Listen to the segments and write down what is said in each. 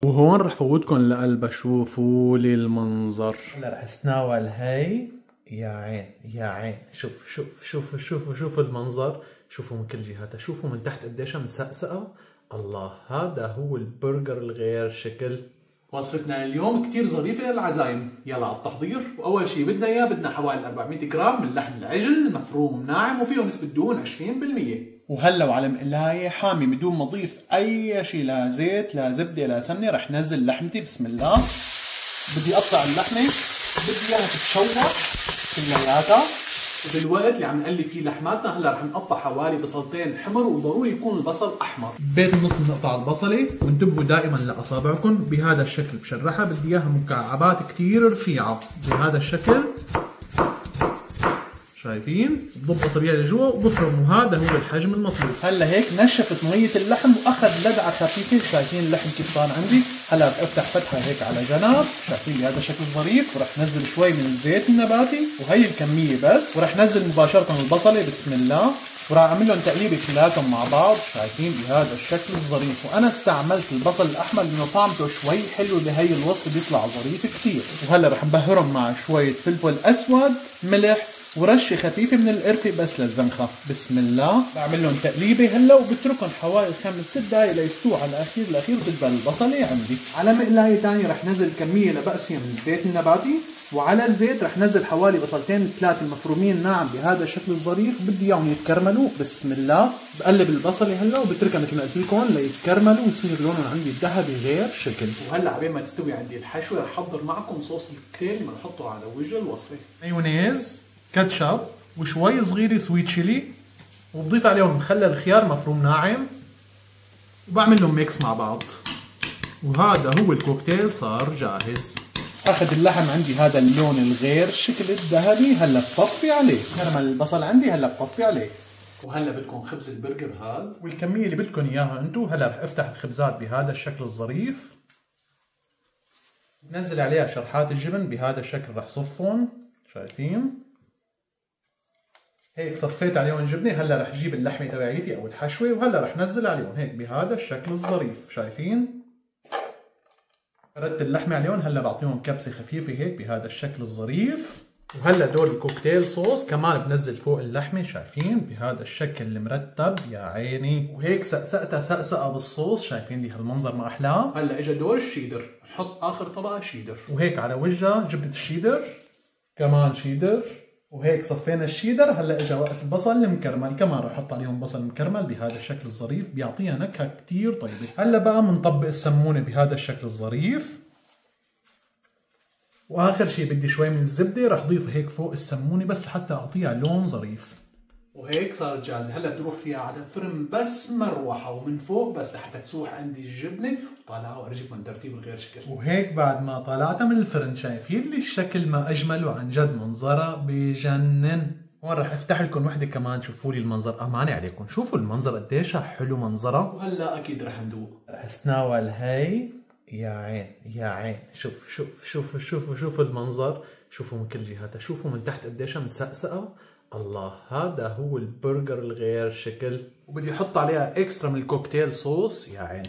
وهون رح فوتكم لقلبها. شوفوا لي المنظر. هلا رح استناول هي. يا عين يا عين، شوفوا المنظر. شوفوا من كل جهاتها، شوفوا من تحت قديش مسقسقه. الله، هذا هو البرجر الغير شكل. وصفتنا اليوم كتير ظريفة للعزايم. يلا على التحضير. وأول شي بدنا إياه، بدنا حوالي 400 جرام من لحم العجل مفروم ناعم وفيه نسبة دهون 20%. وهلا وعلى مقلاية حامي بدون ما اضيف اي شيء، لا زيت لا زبده لا سمنه. رح نزل لحمتي. بسم الله. بدي اقطع اللحمه، بدي اياها تتشوح كلياتها. وبالوقت اللي عم نقلي فيه لحماتنا هلا رح نقطع حوالي بصلتين حمر، وضروري يكون البصل احمر. بين النص بنقطع البصله، وانتبهوا دائما لاصابعكم بهذا الشكل. بشرحها بدي اياها مكعبات كثير رفيعه بهذا الشكل. شايفين؟ بضب اصابيع لجوا وبفرم، وهذا هو الحجم المطلوب. هلا هيك نشفت ميه اللحم واخذ لدعه خفيفه. شايفين اللحم كيف صار عندي؟ هلا رح افتح فتحه هيك على جنب. شايفين بهذا الشكل ظريف. ورح نزل شوي من الزيت النباتي، وهي الكميه بس. ورح نزل مباشره البصله. بسم الله. وراح اعمل لهم تقليبه كلياتهم مع بعض. شايفين بهذا الشكل الظريف. وانا استعملت البصل الاحمر لانه طعمته شوي حلو بهي الوصفه، بيطلع ظريف كثير. وهلا رح نبهرهم مع شويه فلفل اسود، ملح، ورشه خفيفه من القرفه بس للزنخه. بسم الله. بعمل لهم تقليبه هلا، وبتركهم حوالي 5-6 دقائق ليستووا على الاخير وتدبل البصله عندي. على مقلايه ثانيه رح نزل كميه لا باس فيها من الزيت النباتي، وعلى الزيت رح نزل حوالي بصلتين 3 مفرومين ناعم بهذا الشكل الظريف. بدي اياهم يتكرملوا. بص الله. بقلب البصله هلا وبتركها مثل ما قلت لكم ليتكرملوا ويصير لونهم عندي ذهبي غير شكل. وهلا عبين ما تستوي عندي الحشوه رح احضر معكم صوص الكريم اللي بنحطه على وجه الوصفه. مايونيز، كاتشب، وشوي صغيره سويت تشيلي، وبضيف عليهم مخلل خيار مفروم ناعم، وبعمل لهم ميكس مع بعض. وهذا هو الكوكتيل صار جاهز. اخذ اللحم عندي هذا اللون الغير شكل الذهبي. هلا بطفي عليه. كرمل البصل عندي هلا بطفي عليه. وهلا بدكم خبز البرجر هذا والكميه اللي بدكم اياها انتم. هلا رح افتح الخبزات بهذا الشكل الظريف، نزل عليها شرحات الجبن بهذا الشكل. رح صفهم. شايفين؟ هيك صفيت عليهم جبنه. هلا رح اجيب اللحمه تبعيتي او الحشوه، وهلا رح نزل عليهم هيك بهذا الشكل الظريف. شايفين؟ فردت اللحمه عليهم. هلا بعطيهم كبسه خفيفه هيك بهذا الشكل الظريف. وهلا دول الكوكتيل صوص كمان بنزل فوق اللحمه. شايفين بهذا الشكل المرتب. يا عيني. وهيك سقسقتها سقسقه بالصوص. شايفين لي هالمنظر ما احلاه. هلا اجى دور الشيدر. نحط اخر طبقه شيدر، وهيك على وجهها جبنه الشيدر، كمان شيدر. وهيك صفينا الشيدر. هلا اجى وقت البصل المكرمل. كمان رح احط عليهم بصل مكرمل بهذا الشكل الظريف، بيعطيها نكهه كثير طيبه. هلا بقى بنطبق السمونه بهذا الشكل الظريف. واخر شيء بدي شوي من الزبده. رح اضيف هيك فوق السمونه بس لحتى اعطيها لون ظريف. وهيك صارت جاهزه. هلا بدي اروح فيها على الفرن بس مروحه، ومن فوق بس لحتى تسوح عندي الجبنه وطالعها وارجيكم ترتيب الغير شكل. وهيك بعد ما طلعتها من الفرن شايفين لي الشكل ما اجمل، وعن جد منظرها بجنن. هون رح افتح لكم وحده كمان شوفوا لي المنظر. امانه عليكم شوفوا المنظر قديش حلو منظرها. وهلا اكيد رح ندوق. رح استناول هي. يا عين يا عين. شوفوا المنظر. شوفوا من كل جهاتها، شوفوا من تحت قديش مسقسقه. الله، هذا هو البرجر الغير شكل. وبدي احط عليها اكسترا من الكوكتيل صوص. يا عين.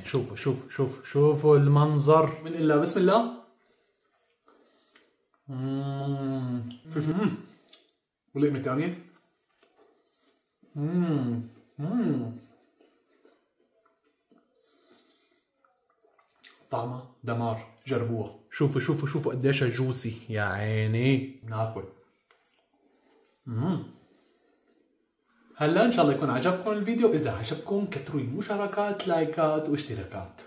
شوفوا المنظر. من الا بسم الله. ولقمه ثانيه. طعمها دمار. جربوها. شوفوا قديش جوسي. يا عيني. ناكل. هلا ان شاء الله يكون عجبكم الفيديو. اذا عجبكم كتروا مشاركات، لايكات، واشتراكات.